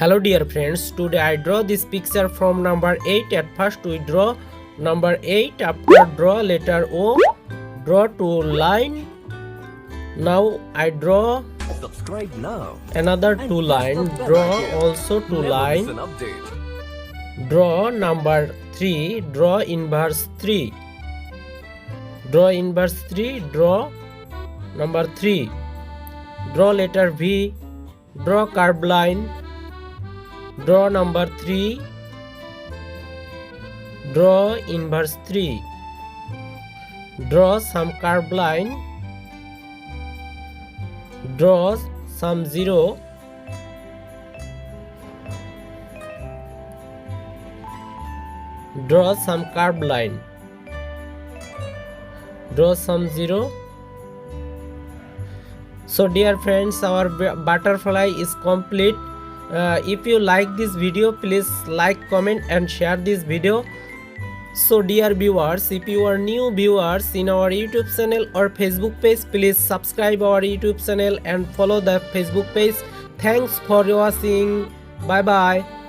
Hello dear friends, today I draw this picture from number 8. At first we draw number 8, after draw letter O, draw 2 line. Now I draw Subscribe now. another And 2 press line, the bell draw icon. also 2 Never line, miss an update. draw number 3, draw inverse 3, draw inverse 3, draw number 3, draw letter V, draw curved line, draw number 3, draw inverse 3, draw some curved line, draw some 0, draw some curved line, draw some 0. So dear friends, our butterfly is complete. If you like this video, please like, comment and share this video. So dear viewers, if you are new viewers in our YouTube channel or Facebook page, please subscribe our YouTube channel and follow the Facebook page. Thanks for watching. Bye bye.